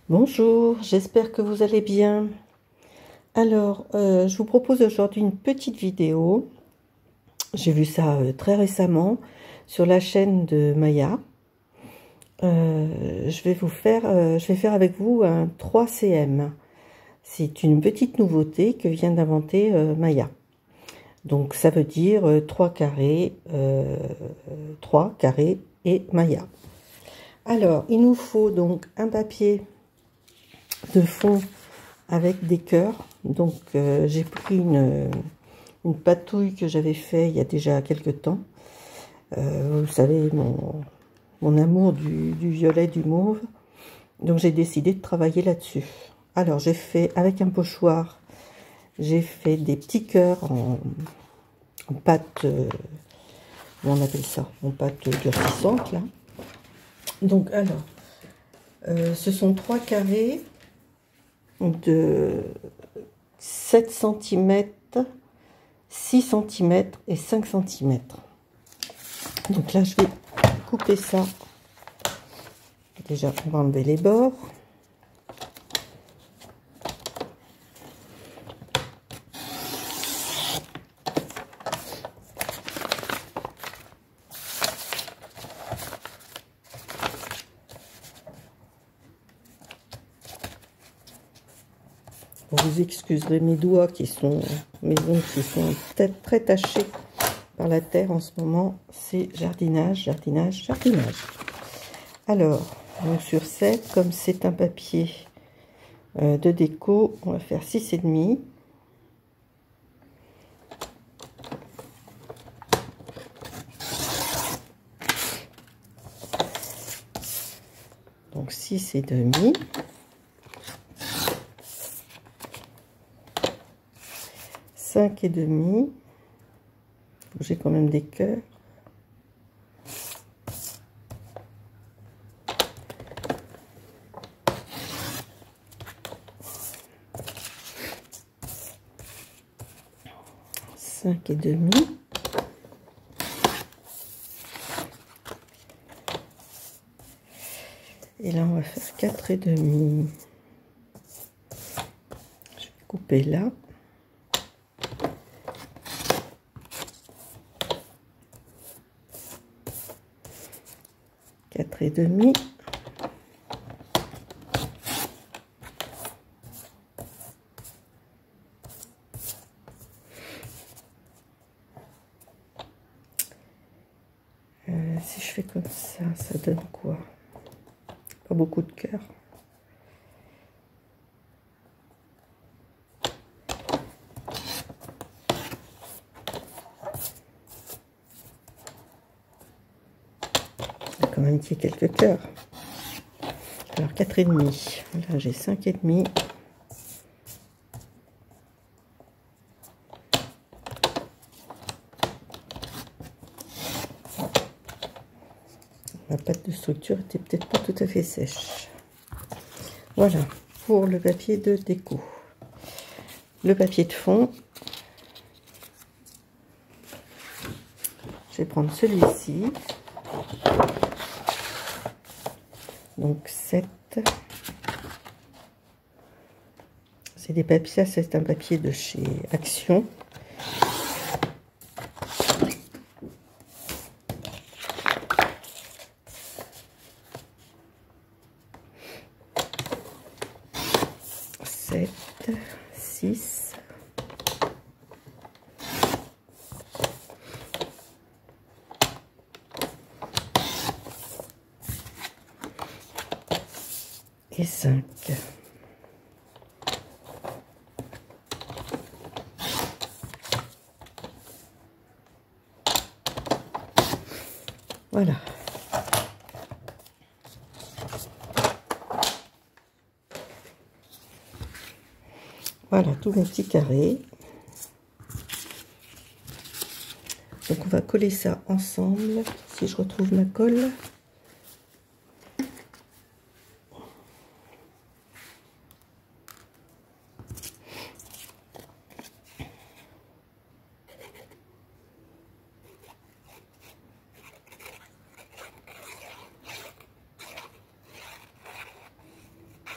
Bonjour, j'espère que vous allez bien. Alors, je vous propose aujourd'hui une petite vidéo. J'ai vu ça très récemment sur la chaîne de Maya. Je vais faire avec vous un 3cm. C'est une petite nouveauté que vient d'inventer Maya. Donc, ça veut dire 3 carrés et Maya. Alors, il nous faut donc un papier de fond avec des cœurs. Donc j'ai pris une patouille que j'avais fait il y a déjà quelques temps. Vous savez, mon amour du violet, du mauve. Donc j'ai décidé de travailler là-dessus. Alors j'ai fait avec un pochoir, j'ai fait des petits cœurs en pâte, comment on appelle ça, en pâte durcissante là. Donc alors, ce sont 3 carrés de 7 cm, 6 cm et 5 cm. Donc là, je vais couper ça. Déjà, on va enlever les bords. Vous excuserez mes doigts mes ongles qui sont peut-être très tachés par la terre en ce moment. C'est jardinage. Alors, donc sur 7, comme c'est un papier de déco, on va faire 6,5. Donc 6,5. Cinq et demi. J'ai quand même des cœurs. Cinq et demi. Et là, on va faire 4 et demi. Je vais couper là. Quatre et demi. Si je fais comme ça donne quoi? Pas beaucoup de cœur. Il y a quand même quelques cœurs. Alors 4 et demi. Là j'ai 5 et demi. La pâte de structure était peut-être pas tout à fait sèche. Voilà pour le papier de déco. Le papier de fond, je vais prendre celui-ci. Donc 7. C'est des papiers, c'est un papier de chez Action. Sept, 6. Et 5. Voilà. Voilà tous mes petits carrés. Donc on va coller ça ensemble. Si je retrouve ma colle.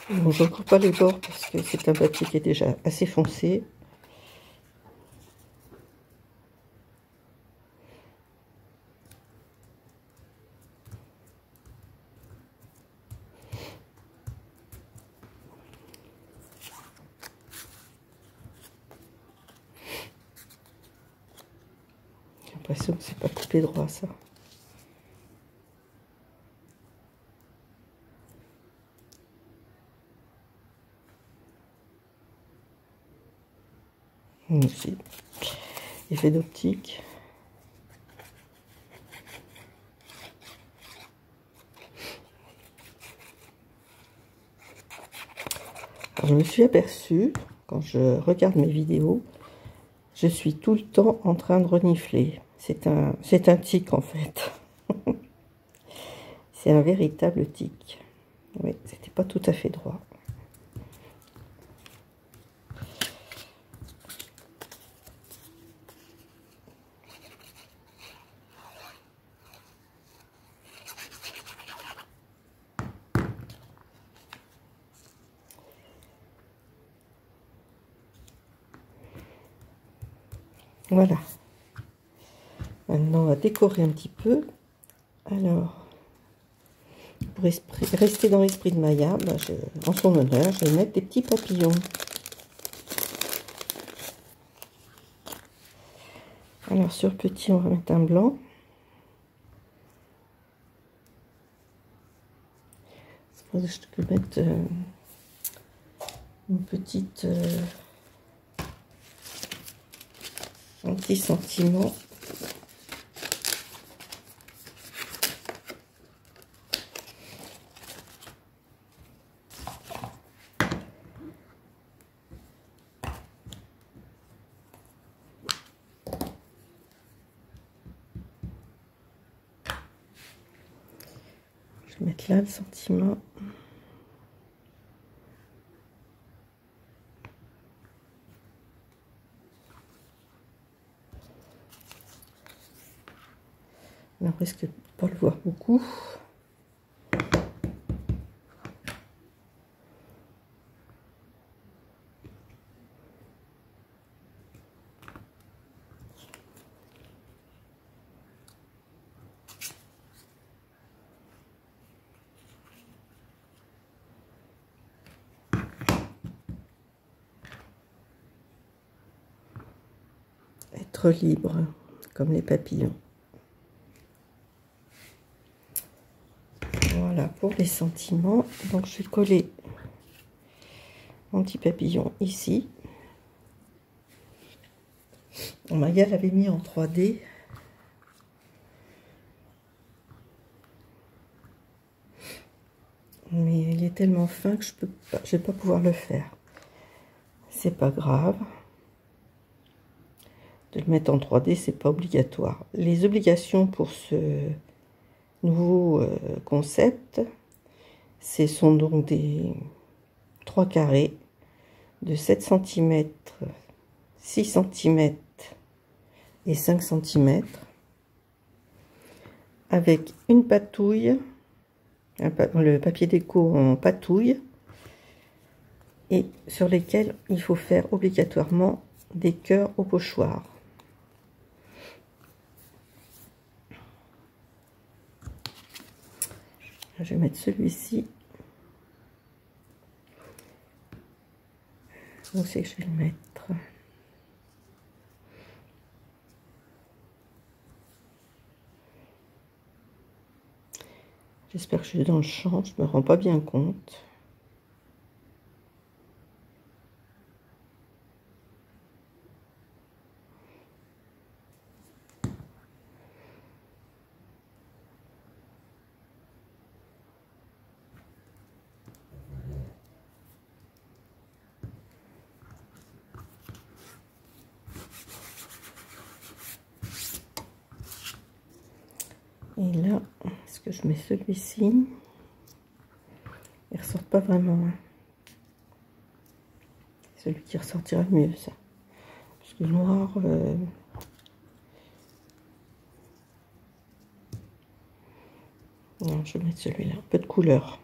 Bon, je ne coupe pas les bords parce que c'est un papier qui est déjà assez foncé. J'ai l'impression que c'est pas coupé droit ça. Aussi. Effet d'optique. Je me suis aperçue, quand je regarde mes vidéos, je suis tout le temps en train de renifler. C'est un tic en fait. C'est un véritable tic. Oui, c'était pas tout à fait droit. Voilà. Maintenant, on va décorer un petit peu. Alors, pour rester dans l'esprit de Maya, bah, en son honneur, je vais mettre des petits papillons. Alors, sur petit, on va mettre un blanc. Je peux mettre une petite... un petit sentiment. Je vais mettre là le sentiment. On risque de pas le voir beaucoup. Être libre, comme les papillons. Voilà pour les sentiments. Donc je vais coller mon petit papillon ici. Maya l'avait mis en 3D. Mais il est tellement fin que je vais pas pouvoir le faire. C'est pas grave. De le mettre en 3D, c'est pas obligatoire. Les obligations pour ce nouveau concept, ce sont donc des 3 carrés de 7 cm, 6 cm et 5 cm avec une patouille, le papier déco en patouille, et sur lesquels il faut faire obligatoirement des cœurs au pochoir. Je vais mettre celui-ci. Où c'est que je vais le mettre? J'espère que je suis dans le champ, je me rends pas bien compte. Et là, est-ce que je mets celui-ci? Il ressort pas vraiment. Hein. Celui qui ressortira le mieux, ça. Parce que le noir... Non, je vais mettre celui-là. Un peu de couleur.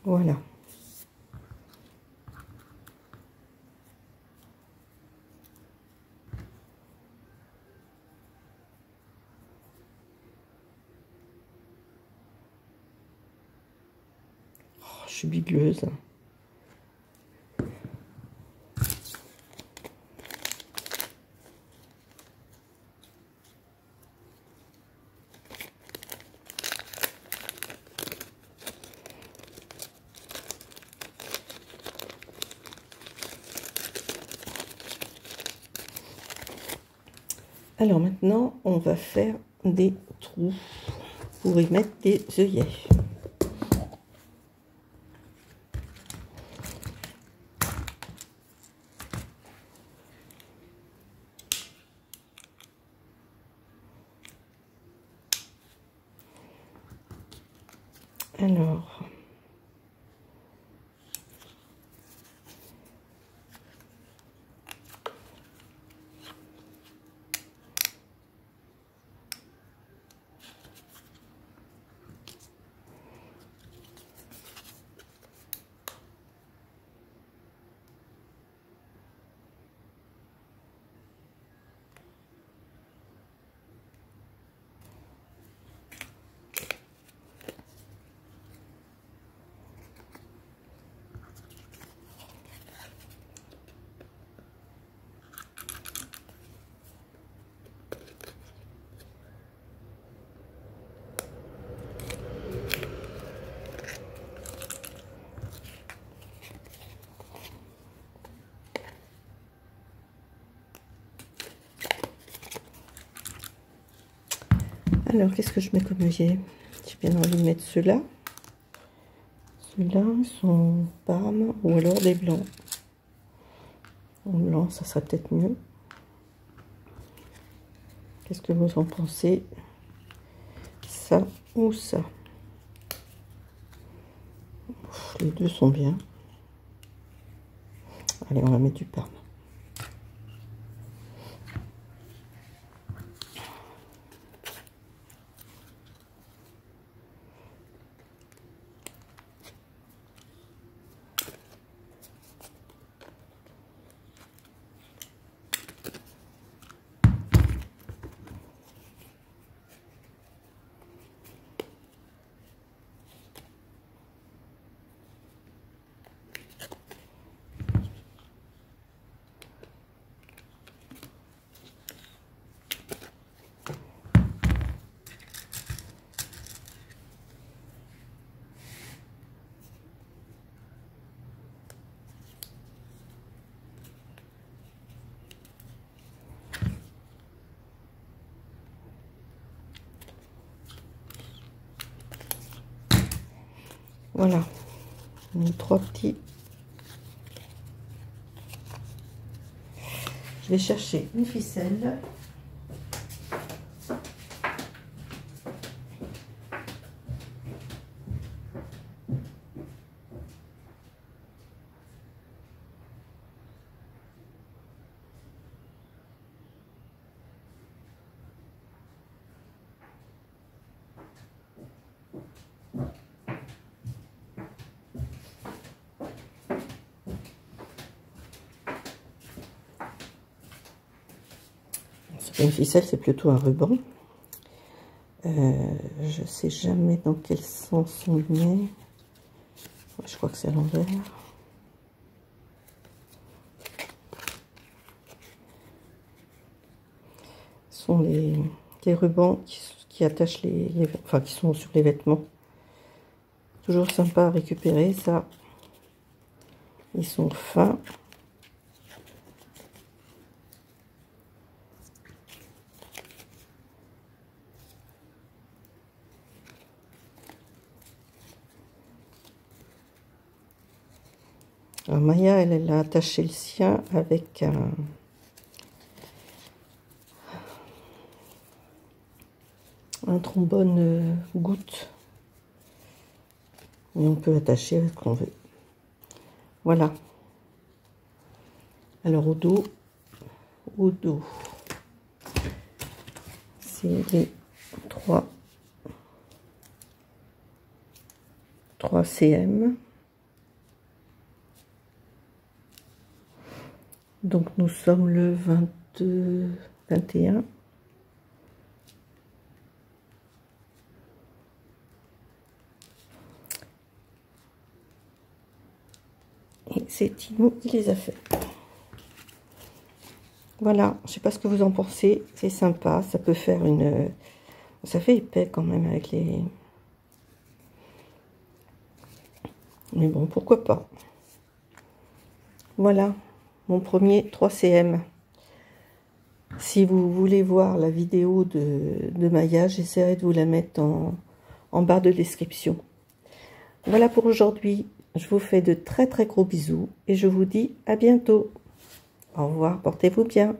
Voilà. Oh, je suis bigleuse. Alors maintenant, on va faire des trous pour y mettre des œillets. Alors, qu'est-ce que je mets comme œillet? J'ai bien envie de mettre ceux-là. Ceux-là sont parme ou alors des blancs. En blanc, ça serait peut-être mieux. Qu'est-ce que vous en pensez? Ça ou ça? Les deux sont bien. Allez, on va mettre du parme. Voilà, les trois petits. Je vais chercher une ficelle. Une ficelle, c'est plutôt un ruban. Je sais jamais dans quel sens on le met. Je crois que c'est à l'envers. Ce sont les rubans qui attachent enfin qui sont sur les vêtements. Toujours sympa à récupérer ça. Ils sont fins. Alors Maya, elle a attaché le sien avec un trombone goutte. Et on peut attacher avec ce qu'on veut. Voilà. Alors au dos, c'est les 3 cm. Donc nous sommes le 21. Et c'est Timo qui les a fait. Voilà, je sais pas ce que vous en pensez, c'est sympa, ça peut faire une... Ça fait épais quand même avec les... Mais bon, pourquoi pas. Voilà, mon premier 3CM. Si vous voulez voir la vidéo de maillage, j'essaierai de vous la mettre en barre de description. Voilà pour aujourd'hui. Je vous fais de très très gros bisous et je vous dis à bientôt. Au revoir, portez-vous bien.